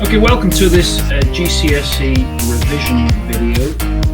Okay, welcome to this GCSE revision video.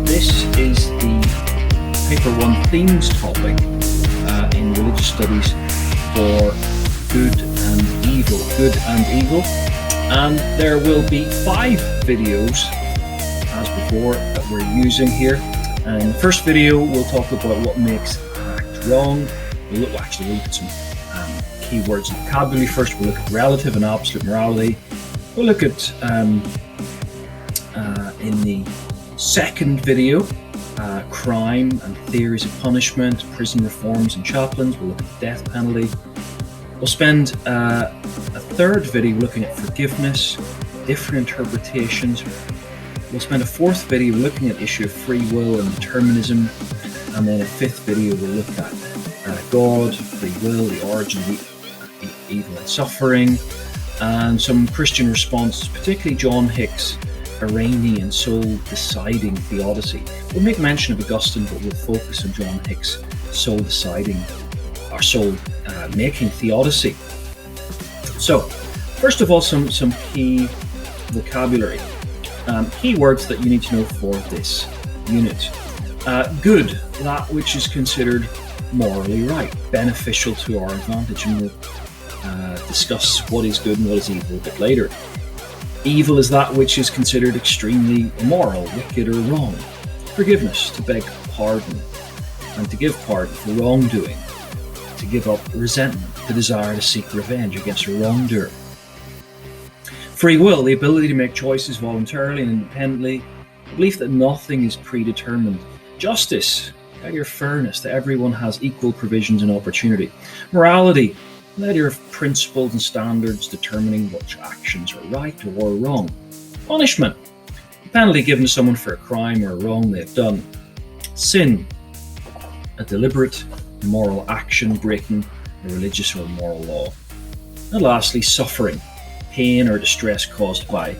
This is the paper 1 themes topic in religious studies for good and evil. Good and evil. And there will be 5 videos, as before, that we're using here. And in the first video, we'll talk about what makes act wrong. We'll look at some keywords and vocabulary first. We'll look at relative and absolute morality. We'll look at, in the second video, crime and theories of punishment, prison reforms and chaplains. We'll look at the death penalty. We'll spend a third video looking at forgiveness, different interpretations. We'll spend a fourth video looking at the issue of free will and determinism. And then a fifth video we'll look at God, free will, the origin of evil and suffering, and some Christian responses, particularly John Hick's Iranian soul-deciding theodicy. We'll make mention of Augustine, but we'll focus on John Hick's soul-deciding, or soul-making theodicy. So, first of all, some key vocabulary. Key words that you need to know for this unit. Good, that which is considered morally right, beneficial to our advantage, and we'll discuss what is good and what is evil a bit later. Evil is that which is considered extremely immoral, wicked, or wrong. Forgiveness, to beg pardon, and to give pardon for wrongdoing. To give up resentment, the desire to seek revenge against a wrongdoer. Free will, the ability to make choices voluntarily and independently. The belief that nothing is predetermined. Justice, your fairness, that everyone has equal provisions and opportunity. Morality, the idea of principles and standards determining which actions are right or wrong. Punishment, the penalty given to someone for a crime or a wrong they've done. Sin, a deliberate immoral action breaking a religious or moral law. And lastly, suffering, pain or distress caused by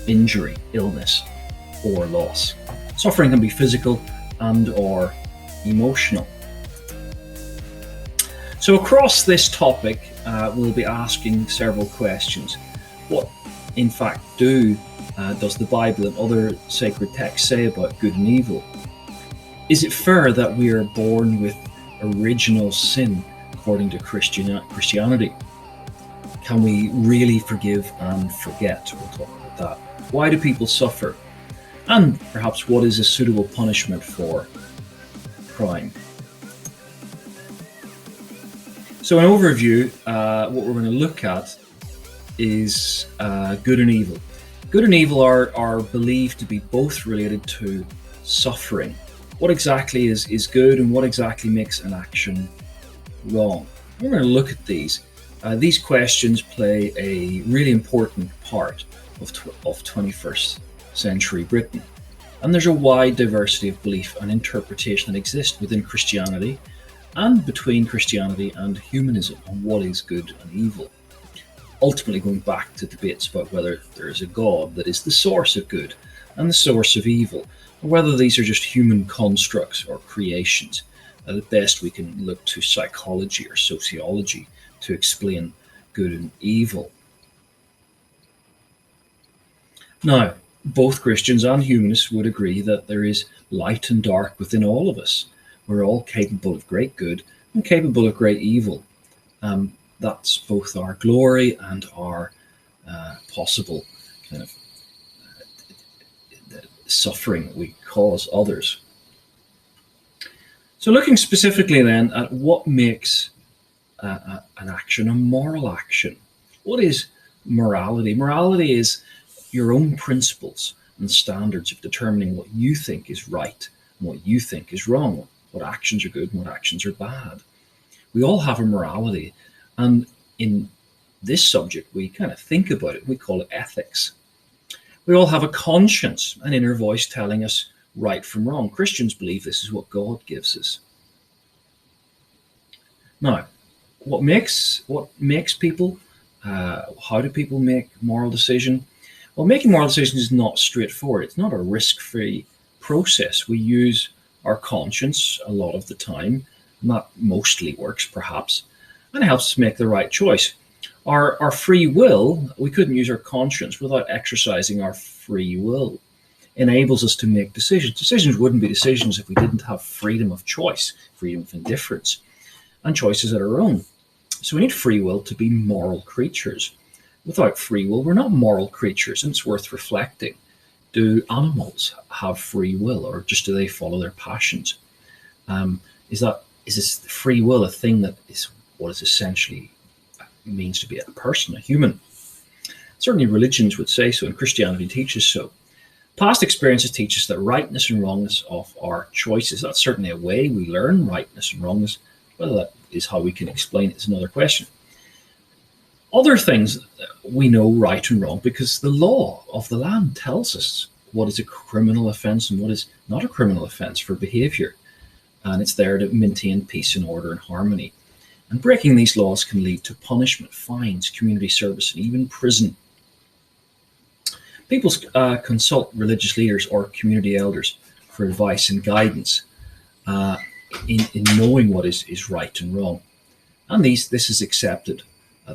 injury, illness, or loss. Suffering can be physical and or emotional. So across this topic, we'll be asking several questions. What, in fact, does the Bible and other sacred texts say about good and evil? Is it fair that we are born with original sin according to Christianity? Can we really forgive and forget? We'll talk about that. Why do people suffer? And perhaps what is a suitable punishment for crime? So an overview, what we're going to look at is good and evil. Good and evil are believed to be both related to suffering. What exactly is good and what exactly makes an action wrong? We're going to look at these. These questions play a really important part of 21st century Britain. And there's a wide diversity of belief and interpretation that exists within Christianity and between Christianity and humanism on what is good and evil. Ultimately going back to debates about whether there is a God that is the source of good and the source of evil, or whether these are just human constructs or creations. At best we can look to psychology or sociology to explain good and evil. Now, both Christians and humanists would agree that there is light and dark within all of us. We're all capable of great good and capable of great evil. That's both our glory and our possible kind of suffering that we cause others. So looking specifically then at what makes an action a moral action. What is morality? Morality is your own principles and standards of determining what you think is right and what you think is wrong, what actions are good and what actions are bad. We all have a morality, and in this subject we kind of think about it, we call it ethics. We all have a conscience, an inner voice telling us right from wrong. Christians believe this is what God gives us. Now, what makes people, how do people make moral decisions? Well, making moral decisions is not straightforward. It's not a risk-free process. We use our conscience a lot of the time, and that mostly works perhaps, and it helps us make the right choice. Our free will, we couldn't use our conscience without exercising our free will. Enables us to make decisions. Decisions wouldn't be decisions if we didn't have freedom of choice, freedom of indifference, and choices at our own. So we need free will to be moral creatures. Without free will, we're not moral creatures, and it's worth reflecting. Do animals have free will, or just do they follow their passions? Is this free will a thing that is what is essentially means to be a person, a human? Certainly religions would say so, and Christianity teaches so. Past experiences teach us that rightness and wrongness of our choices. That's certainly a way we learn rightness and wrongness. Whether that is how we can explain it is another question. Other things we know right and wrong because the law of the land tells us what is a criminal offence and what is not a criminal offence for behaviour. And it's there to maintain peace and order and harmony. And breaking these laws can lead to punishment, fines, community service, and even prison. People consult religious leaders or community elders for advice and guidance in knowing what is right and wrong. And this is accepted.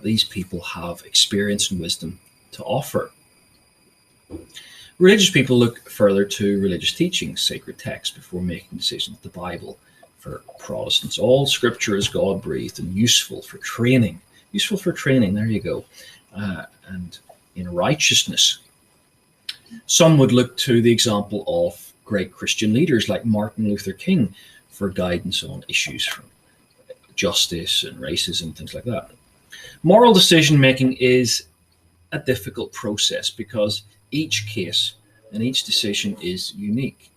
These people have experience and wisdom to offer. Religious people look further to religious teachings, sacred texts, before making decisions. The Bible, for Protestants, all scripture is God-breathed and useful for training. Useful for training, there you go. And in righteousness. Some would look to the example of great Christian leaders like Martin Luther King for guidance on issues from justice and racism, things like that. Moral decision-making is a difficult process because each case and each decision is unique.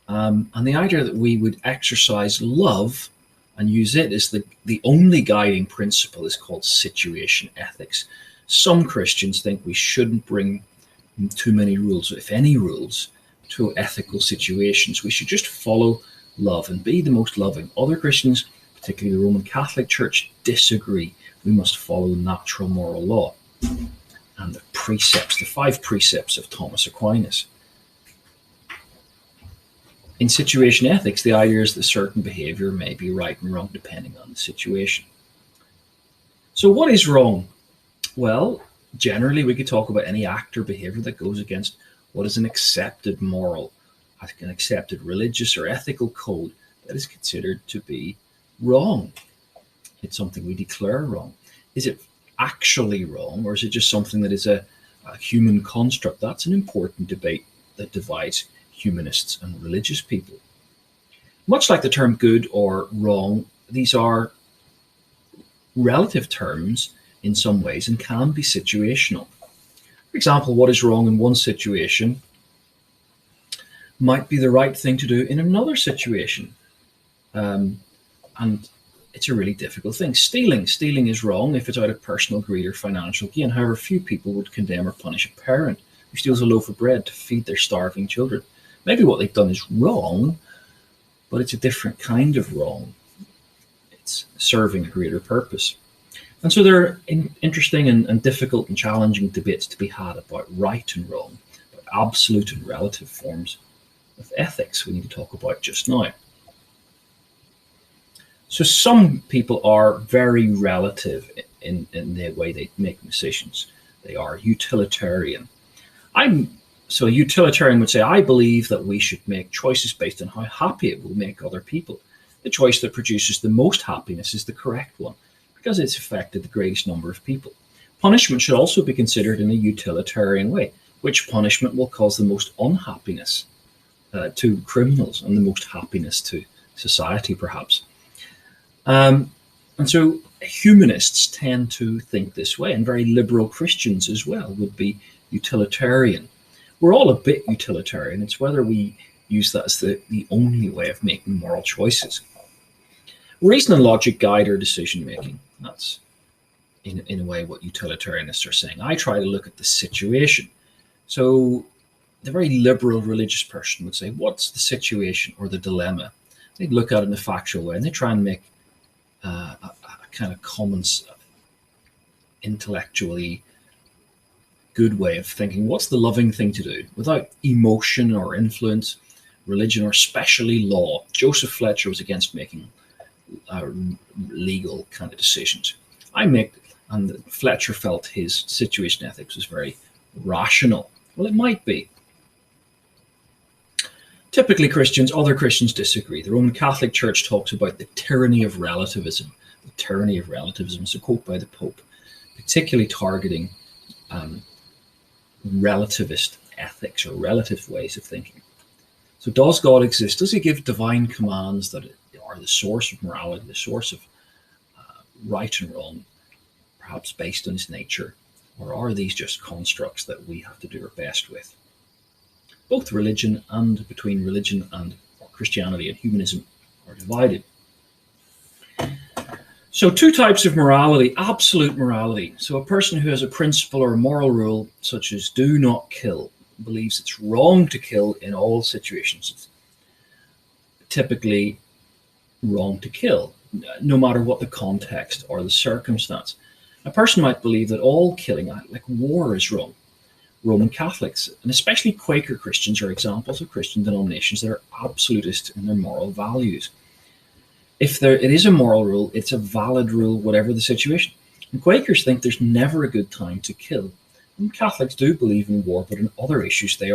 And the idea that we would exercise love and use it as the only guiding principle is called situation ethics. Some Christians think we shouldn't bring too many rules, if any rules, to ethical situations. We should just follow love and be the most loving. Other Christians, particularly the Roman Catholic Church, disagree. We must follow natural moral law and the precepts, the 5 precepts of Thomas Aquinas. In situation ethics, the idea is that certain behavior may be right and wrong depending on the situation. So what is wrong? Well, generally we could talk about any act or behavior that goes against what is an accepted moral, an accepted religious or ethical code that is considered to be wrong. It's something we declare wrong. Is it actually wrong, or is it just something that is a human construct? That's an important debate that divides humanists and religious people. Much like the term good or wrong, these are relative terms in some ways and can be situational. For example, what is wrong in one situation might be the right thing to do in another situation. And it's a really difficult thing. Stealing is wrong if it's out of personal greed or financial gain. However, few people would condemn or punish a parent who steals a loaf of bread to feed their starving children. Maybe what they've done is wrong, but it's a different kind of wrong. It's serving a greater purpose. And so there are interesting and difficult and challenging debates to be had about right and wrong, about absolute and relative forms of ethics we need to talk about just now. So some people are very relative in the way they make decisions. They are utilitarian. So a utilitarian would say, I believe that we should make choices based on how happy it will make other people. The choice that produces the most happiness is the correct one, because it's affected the greatest number of people. Punishment should also be considered in a utilitarian way. Which punishment will cause the most unhappiness to criminals and the most happiness to society, perhaps? And so humanists tend to think this way, and very liberal Christians as well would be utilitarian. We're all a bit utilitarian. It's whether we use that as the only way of making moral choices. Reason and logic guide our decision making. That's in a way what utilitarianists are saying. I try to look at the situation. So the very liberal religious person would say, what's the situation or the dilemma? They look at it in a factual way and they try and make a kind of common, intellectually good way of thinking. What's the loving thing to do without emotion or influence, religion, or especially law? Joseph Fletcher was against making legal kind of decisions. I make and Fletcher felt his situation ethics was very rational. Well, it might be. Typically, other Christians disagree. The Roman Catholic Church talks about the tyranny of relativism. The tyranny of relativism is a quote by the Pope, particularly targeting relativist ethics or relative ways of thinking. So does God exist? Does he give divine commands that are the source of morality, the source of right and wrong, perhaps based on his nature? Or are these just constructs that we have to do our best with? Both religion and between religion and Christianity and humanism are divided. So 2 types of morality: absolute morality. So a person who has a principle or a moral rule, such as do not kill, believes it's wrong to kill in all situations. It's typically wrong to kill, no matter what the context or the circumstance. A person might believe that all killing, like war, is wrong. Roman Catholics, and especially Quaker Christians, are examples of Christian denominations that are absolutist in their moral values. If it is a moral rule, it's a valid rule, whatever the situation. And Quakers think there's never a good time to kill. And Catholics do believe in war, but in other issues they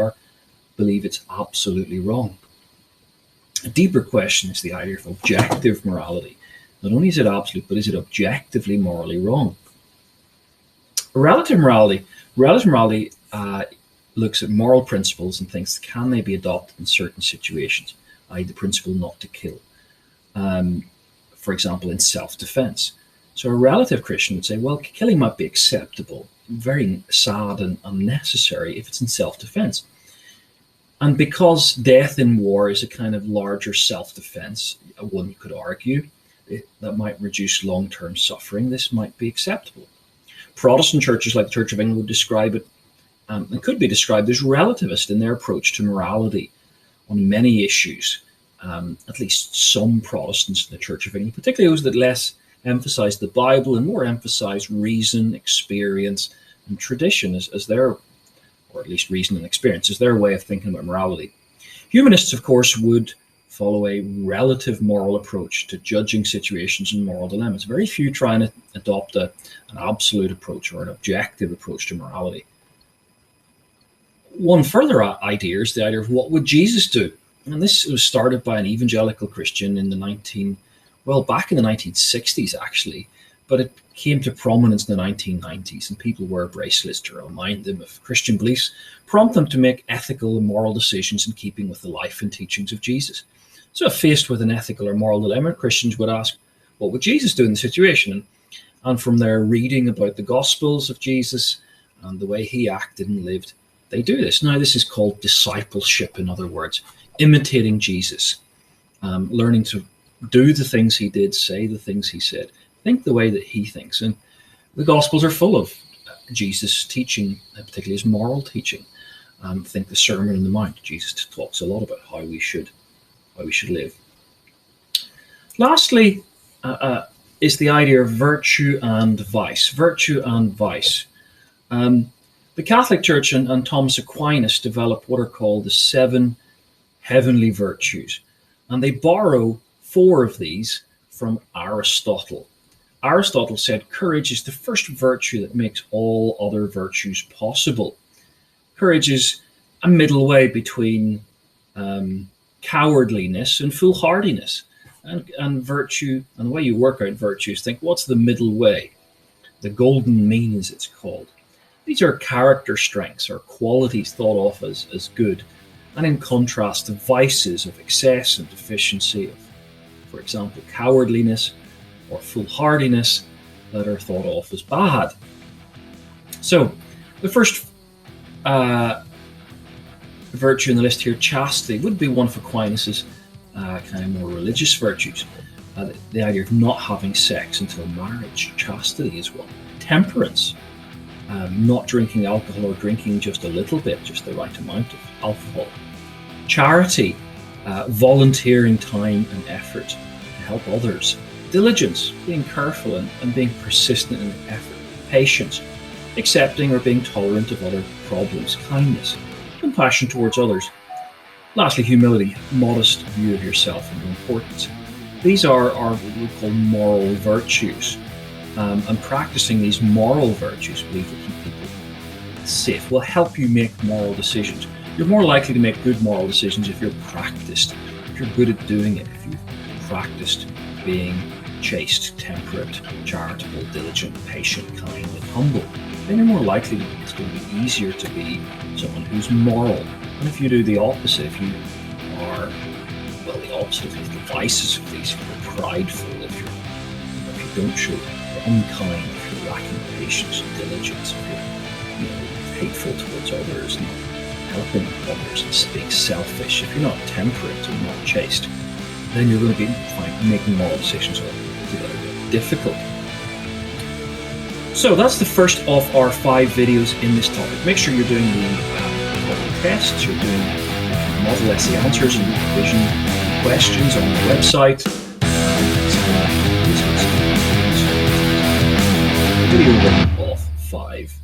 believe it's absolutely wrong. A deeper question is the idea of objective morality. Not only is it absolute, but is it objectively morally wrong? Relative morality looks at moral principles and thinks, can they be adopted in certain situations, i.e. the principle not to kill, for example, in self-defense. So a relative Christian would say, well, killing might be acceptable, very sad and unnecessary if it's in self-defense. And because death in war is a kind of larger self-defense, one could argue that might reduce long-term suffering, this might be acceptable. Protestant churches like the Church of England would describe it, and could be described as relativist in their approach to morality on many issues. At least some Protestants in the Church of England, particularly those that less emphasize the Bible and more emphasize reason, experience, and tradition as their, or at least reason and experience, as their way of thinking about morality. Humanists, of course, would follow a relative moral approach to judging situations and moral dilemmas. Very few try and adopt an absolute approach or an objective approach to morality. One further idea is the idea of what would Jesus do? And this was started by an evangelical Christian in back in the 1960s, actually, but it came to prominence in the 1990s, and people wear bracelets to remind them of Christian beliefs, prompt them to make ethical and moral decisions in keeping with the life and teachings of Jesus. So if faced with an ethical or moral dilemma, Christians would ask, what would Jesus do in the situation? And from their reading about the Gospels of Jesus and the way he acted and lived, they do this. Now, this is called discipleship, in other words, imitating Jesus, learning to do the things he did, say the things he said, think the way that he thinks. And the Gospels are full of Jesus' teaching, particularly his moral teaching. Think the Sermon on the Mount. Jesus talks a lot about how we should live. Lastly, is the idea of virtue and vice. Virtue and vice. The Catholic Church and Thomas Aquinas developed what are called the 7 heavenly virtues, and they borrow 4 of these from Aristotle. Aristotle said courage is the first virtue that makes all other virtues possible. Courage is a middle way between cowardliness and foolhardiness. And virtue, and the way you work out virtue is think, what's the middle way? The golden mean, as it's called. These are character strengths or qualities thought of as good, and in contrast to vices of excess and deficiency of, for example, cowardliness or foolhardiness that are thought of as bad. So the first virtue in the list here, chastity, would be one of Aquinas' kind of more religious virtues. The idea of not having sex until marriage. Chastity is one. Temperance, not drinking alcohol or drinking just a little bit, just the right amount of alcohol. Charity, volunteering time and effort to help others. Diligence, being careful and being persistent in effort. Patience, accepting or being tolerant of other problems. Kindness, compassion towards others. Lastly, humility, modest view of yourself and your importance. These are what we call moral virtues. and practicing these moral virtues, believe will keep people safe, will help you make moral decisions. You're more likely to make good moral decisions if you're practiced, if you're good at doing it, if you've practiced being chaste, temperate, charitable, diligent, patient, kind, and humble. Then you're more likely it's going to be easier to be someone who's moral. And if you do the opposite, if you are, well, the opposite of the vices of these, if you're prideful, if you don't show, you're unkind, if you're lacking patience and diligence, if you're hateful towards others, not helping others, and being selfish, if you're not temperate and not chaste, then you're going to be making moral decisions a little bit difficult. So that's the first of our 5 videos in this topic. Make sure you're doing the tests, you're doing model essay answers and revision questions on the website. Video 1 of 5.